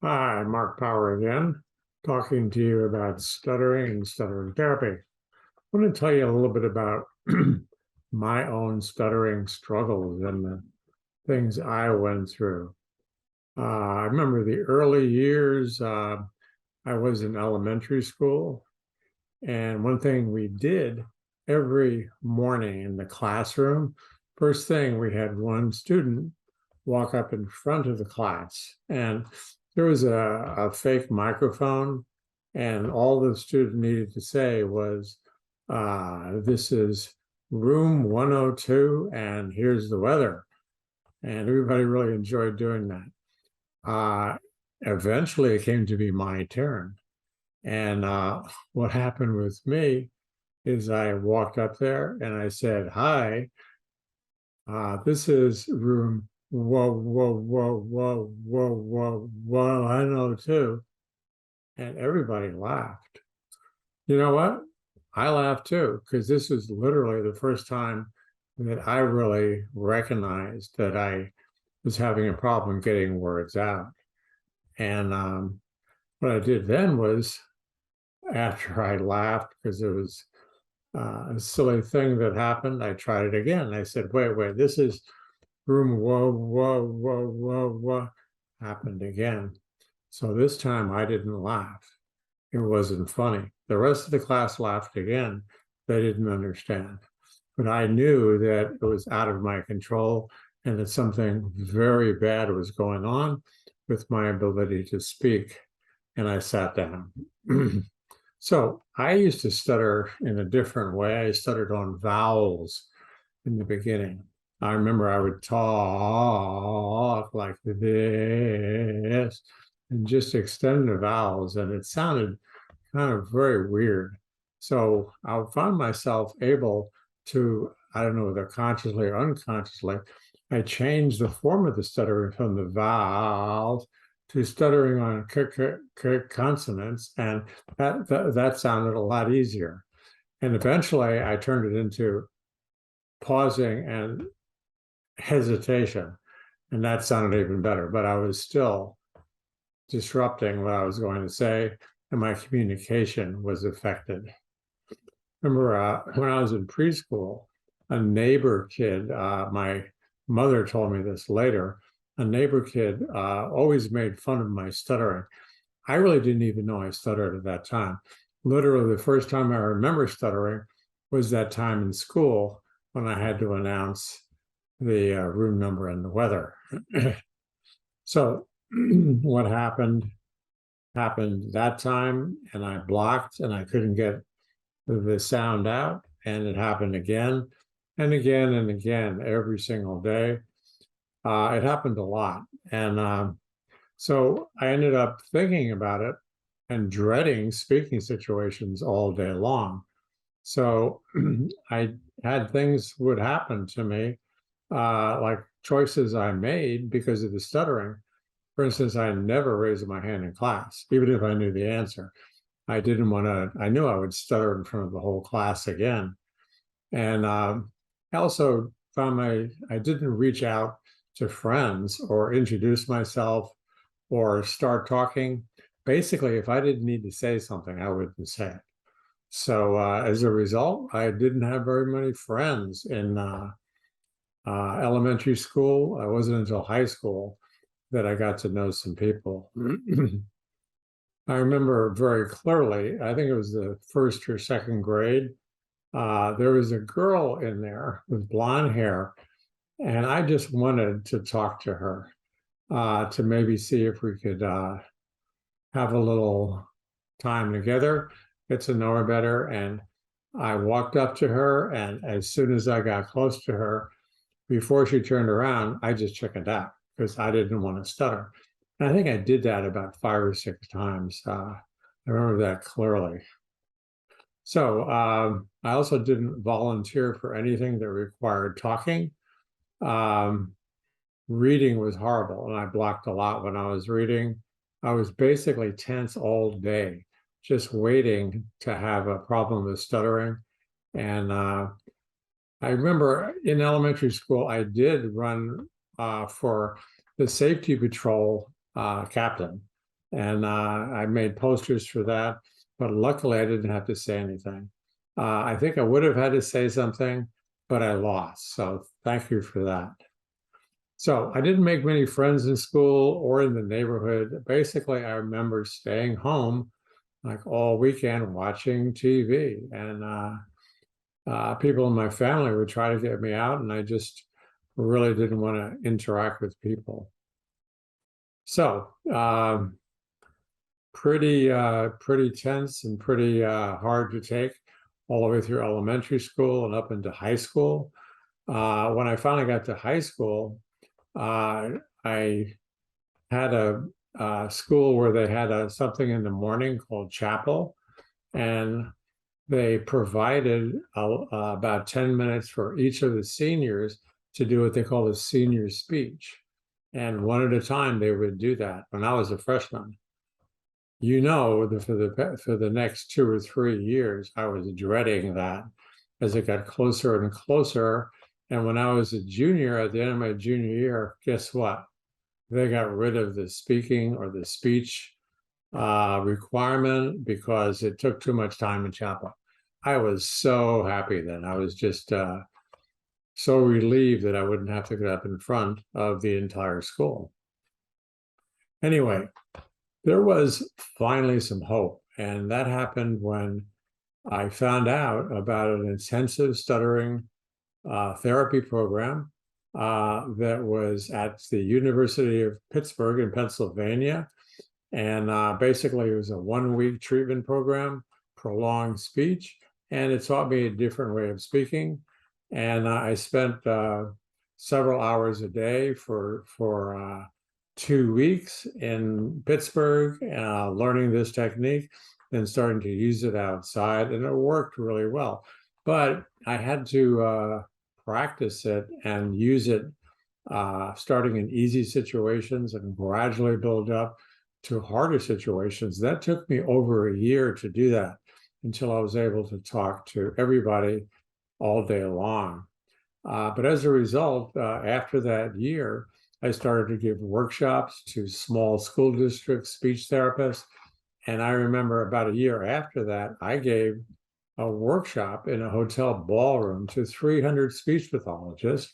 Hi, Mark Power again, talking to you about stuttering and stuttering therapy. I want to tell you a little bit about my own stuttering struggles and the things I went through. I remember the early years, I was in elementary school, and one thing we did every morning in the classroom, first thing we had one student walk up in front of the class, and there was a fake microphone, and all the student needed to say was, this is room 102, and here's the weather. And everybody really enjoyed doing that. Eventually, it came to be my turn. And what happened with me is I walked up there and I said, hi, this is room whoa, I know too. And everybody laughed. You know what? I laughed too, because this was literally the first time that I really recognized that I was having a problem getting words out. And what I did then was, after I laughed, because it was a silly thing that happened, I tried it again. I said, wait, this is room whoa, happened again. So this time I didn't laugh. It wasn't funny. The rest of the class laughed again. They didn't understand. But I knew that it was out of my control and that something very bad was going on with my ability to speak. And I sat down. So I used to stutter in a different way. I stuttered on vowels in the beginning. I remember I would talk like this and just extend the vowels, and it sounded kind of very weird. So I found myself able to, I don't know whether consciously or unconsciously, I changed the form of the stuttering from the vowels to stuttering on consonants, and that sounded a lot easier. And eventually I turned it into pausing and hesitation, and that sounded even better, but I was still disrupting what I was going to say, and my communication was affected. Remember when I was in preschool, a neighbor kid, my mother told me this later, a neighbor kid always made fun of my stuttering. I really didn't even know I stuttered at that time. Literally, the first time I remember stuttering was that time in school when I had to announce the room number and the weather. So what happened that time, and I blocked and I couldn't get the sound out, and it happened again and again and again every single day. It happened a lot. And so I ended up thinking about it and dreading speaking situations all day long. So I had things would happen to me, like choices I made because of the stuttering. For instance, I never raised my hand in class, even if I knew the answer. I didn't want to, I knew I would stutter in front of the whole class again. And I also found I didn't reach out to friends or introduce myself or start talking. Basically, if I didn't need to say something, I wouldn't say it. So as a result, I didn't have very many friends in elementary school. It wasn't until high school that I got to know some people. I remember very clearly, I think it was the first or second grade, there was a girl in there with blonde hair, and I just wanted to talk to her to maybe see if we could have a little time together, get to know her better. And I walked up to her, and as soon as I got close to her, before she turned around, I just chickened out because I didn't want to stutter. And I think I did that about 5 or 6 times. I remember that clearly. So I also didn't volunteer for anything that required talking. Um, Reading was horrible, and I blocked a lot when I was reading. I was basically tense all day, just waiting to have a problem with stuttering. And I remember in elementary school, I did run for the safety patrol captain. And I made posters for that, but luckily I didn't have to say anything. I think I would have had to say something, but I lost. So thank you for that. So I didn't make many friends in school or in the neighborhood. Basically, I remember staying home like all weekend watching TV, and people in my family would try to get me out, and I just really didn't want to interact with people. So pretty tense and pretty hard to take all the way through elementary school and up into high school. When I finally got to high school, I had a school where they had something in the morning called chapel, and they provided about 10 minutes for each of the seniors to do what they call a senior speech. And one at a time, they would do that. When I was a freshman, for the next 2 or 3 years, I was dreading that as it got closer and closer. And when I was a junior, at the end of my junior year, guess what? They got rid of the speaking or the speech requirement because it took too much time in chapel. I was so happy then. I was just so relieved that I wouldn't have to get up in front of the entire school. Anyway, there was finally some hope, and that happened when I found out about an intensive stuttering therapy program that was at the University of Pittsburgh in Pennsylvania. And basically, it was a 1-week treatment program, prolonged speech, and it taught me a different way of speaking. And I spent several hours a day for 2 weeks in Pittsburgh, learning this technique, then starting to use it outside, and it worked really well. But I had to practice it and use it starting in easy situations and gradually build up to harder situations. That took me over a year to do that until I was able to talk to everybody all day long. But as a result, after that year, I started to give workshops to small school district speech therapists. And I remember about a year after that, I gave a workshop in a hotel ballroom to 300 speech pathologists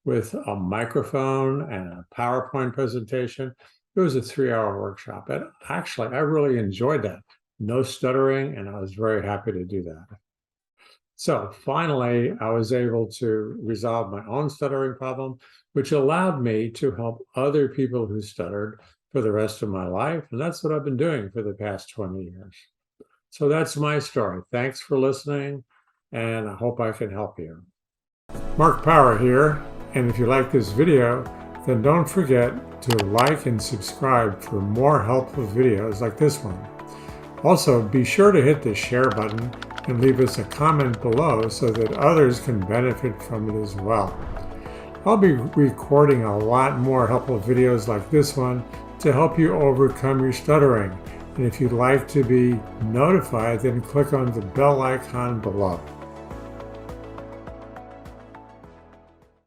with a microphone and a PowerPoint presentation. It was a 3-hour workshop. And actually, I really enjoyed that. No stuttering, and I was very happy to do that. So finally, I was able to resolve my own stuttering problem, which allowed me to help other people who stuttered for the rest of my life. And that's what I've been doing for the past 20 years. So that's my story. Thanks for listening, and I hope I can help you. Mark Power here, and if you like this video, then don't forget to like and subscribe for more helpful videos like this one. Also, be sure to hit the share button and leave us a comment below so that others can benefit from it as well. I'll be recording a lot more helpful videos like this one to help you overcome your stuttering. And if you'd like to be notified, then click on the bell icon below.